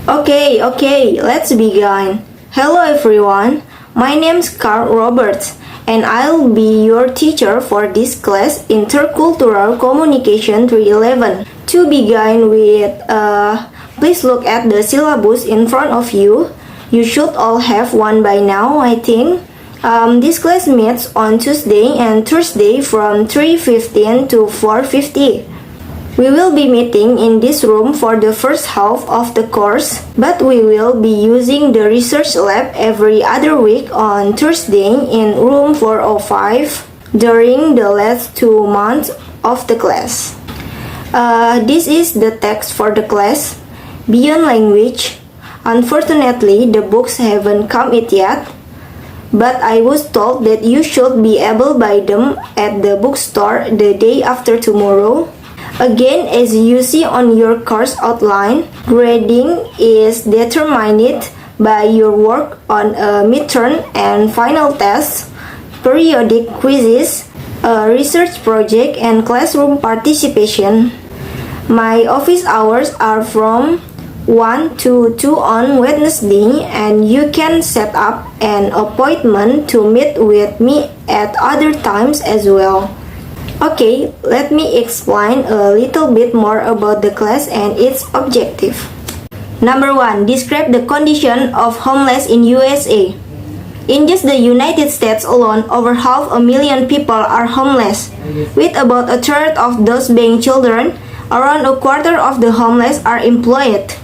Okay, let's begin. Hello everyone, my name's Carl Roberts and I'll be your teacher for this class Intercultural Communication 311. To begin with, please look at the syllabus in front of you. You should all have one by now, I think. This class meets on Tuesday and Thursday from 3:15 to 4:50. We will be meeting in this room for the first half of the course, but we will be using the research lab every other week on Thursday in room 405 during the last 2 months of the class. This is the text for the class, Beyond Language. Unfortunately, the books haven't come yet, but I was told that you should be able to buy them at the bookstore the day after tomorrow. Again, as you see on your course outline, grading is determined by your work on a midterm and final tests, periodic quizzes, a research project, and classroom participation. My office hours are from 1 to 2 on Wednesday, and you can set up an appointment to meet with me at other times as well. Okay, let me explain a little bit more about the class and its objective. Number 1. Describe the condition of homeless in USA. In just the United States alone, over 500,000 people are homeless, with about a third of those being children. Around a quarter of the homeless are employed.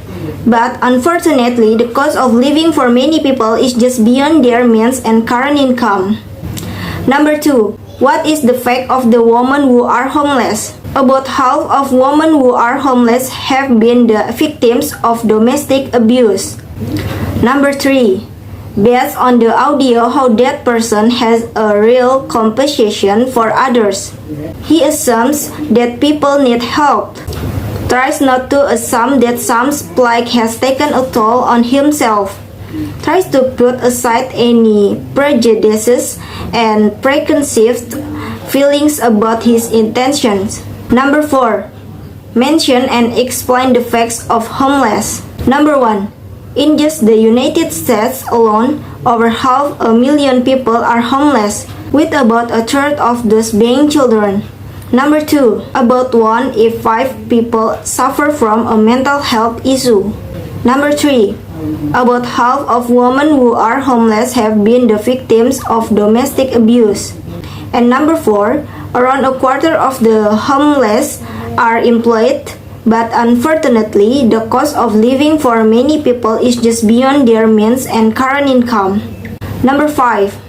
But unfortunately, the cost of living for many people is just beyond their means and current income. Number 2. What is the fact of the women who are homeless? About half of women who are homeless have been the victims of domestic abuse. Number 3. Based on the audio, how that person has a real compassion for others. He assumes that people need help. Tries not to assume that some plight has taken a toll on himself. Tries to put aside any prejudices and preconceived feelings about his intentions. Number 4. Mention and explain the facts of homeless. Number 1. In just the United States alone, over 500,000 people are homeless, with about a third of those being children. Number 2. About 1 in 5 people suffer from a mental health issue. Number 3. About half of women who are homeless have been the victims of domestic abuse. And number 4, around a quarter of the homeless are employed, but unfortunately, the cost of living for many people is just beyond their means and current income. Number 5,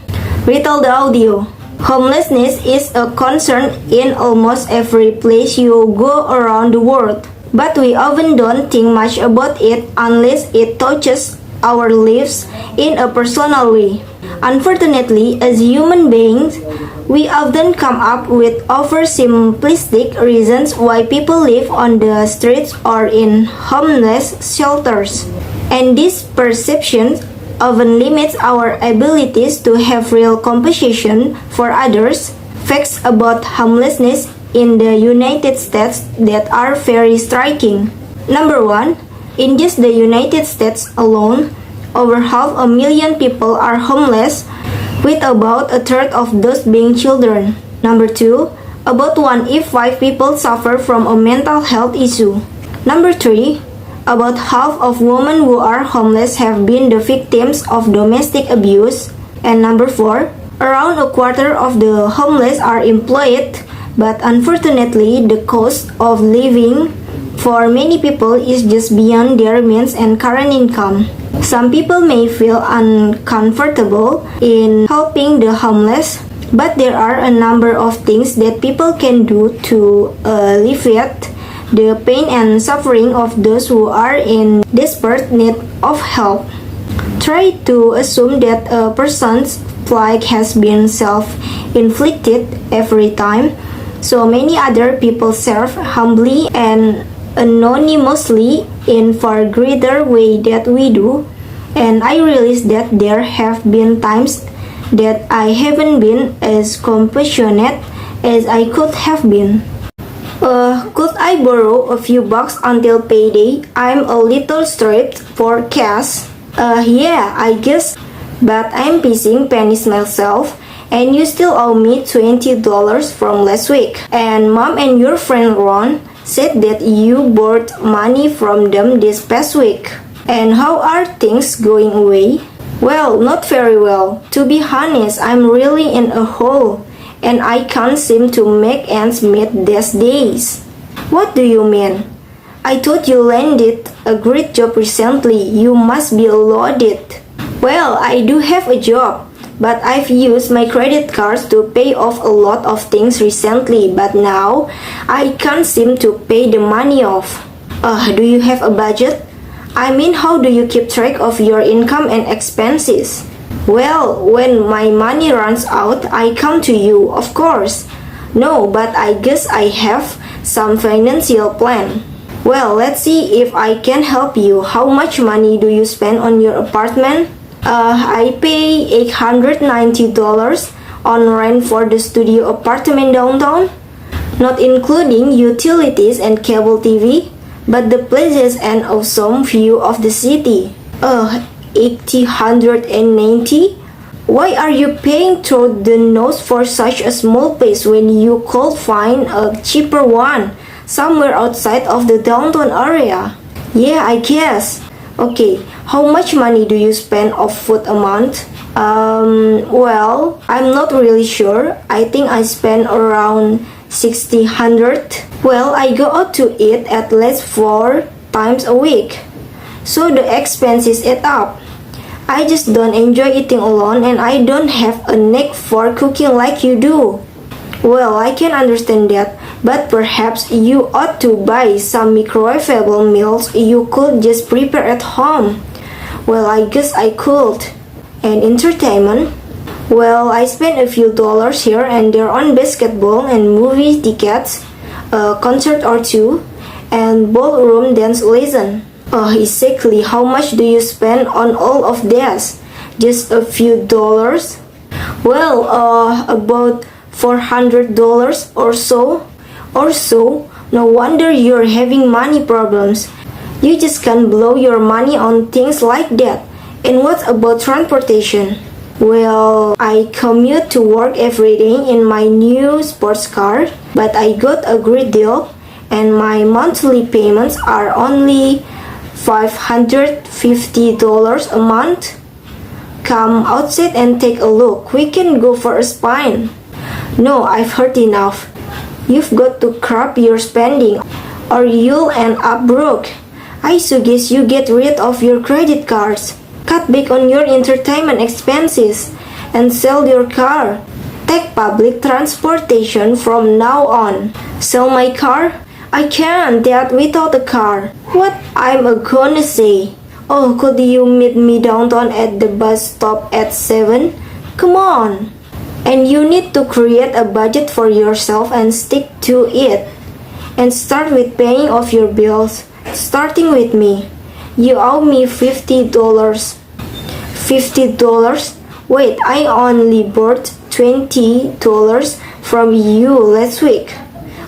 retell the audio. Homelessness is a concern in almost every place you go around the world. But we often don't think much about it unless it touches our lives in a personal way. Unfortunately, as human beings, we often come up with oversimplistic reasons why people live on the streets or in homeless shelters. And this perception often limits our abilities to have real compassion for others. Facts about homelessness in the United States that are very striking. Number 1. In just the United States alone, over 500,000 people are homeless, with about a third of those being children. Number 2. About 1 in 5 people suffer from a mental health issue. Number 3. About half of women who are homeless have been the victims of domestic abuse. And number 4. Around a quarter of the homeless are employed, but unfortunately, the cost of living for many people is just beyond their means and current income. Some people may feel uncomfortable in helping the homeless, but there are a number of things that people can do to alleviate the pain and suffering of those who are in desperate need of help. Try to assume that a person's plight has been self-inflicted every time. So many other people serve humbly and anonymously in far greater way that we do, and I realize that there have been times that I haven't been as compassionate as I could have been. Could I borrow a few bucks until payday? I'm a little strapped for cash. Yeah, I guess. But I'm pissing pennies myself, and you still owe me $20 from last week. And Mom and your friend Ron said that you borrowed money from them this past week. And how are things going away? Well, not very well. To be honest, I'm really in a hole, and I can't seem to make ends meet these days. What do you mean? I thought you landed a great job recently. You must be loaded. Well, I do have a job, but I've used my credit cards to pay off a lot of things recently, but now I can't seem to pay the money off. Do you have a budget? I mean, how do you keep track of your income and expenses? Well, when my money runs out, I come to you, of course. No, but I guess I have some financial plan. Well, let's see if I can help you. How much money do you spend on your apartment? I pay $890 on rent for the studio apartment downtown, not including utilities and cable TV, but the place has an awesome view of the city. $890? Why are you paying through the nose for such a small place when you could find a cheaper one somewhere outside of the downtown area? Yeah, I guess. Okay, how much money do you spend of food a month? Well, I'm not really sure. I think I spend around $600. Well, I go out to eat at least 4 times a week. So the expenses add up. I just don't enjoy eating alone, and I don't have a knack for cooking like you do. Well, I can understand that, but perhaps you ought to buy some microwavable meals you could just prepare at home. Well, I guess I could. And entertainment? Well, I spend a few dollars here and there on basketball and movie tickets, a concert or two, and ballroom dance lesson. Exactly how much do you spend on all of this? Just a few dollars? Well, about $400 or so. No wonder you're having money problems. You just can't blow your money on things like that. And what about transportation? Well, I commute to work every day in my new sports car, but I got a great deal, and my monthly payments are only $550 a month. Come outside and take a look. We can go for a spin. No, I've heard enough. You've got to curb your spending, or you'll end up broke. I suggest you get rid of your credit cards, cut back on your entertainment expenses, and sell your car. Take public transportation from now on. Sell my car? I can't, Dad, without a car. What I'm gonna say? Oh, could you meet me downtown at the bus stop at 7? Come on. And you need to create a budget for yourself and stick to it. And start with paying off your bills, starting with me. You owe me $50. $50? Wait, I only borrowed $20 from you last week.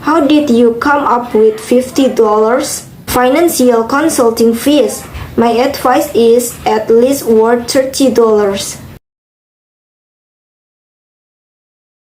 How did you come up with $50? Financial consulting fees. My advice is at least worth $30.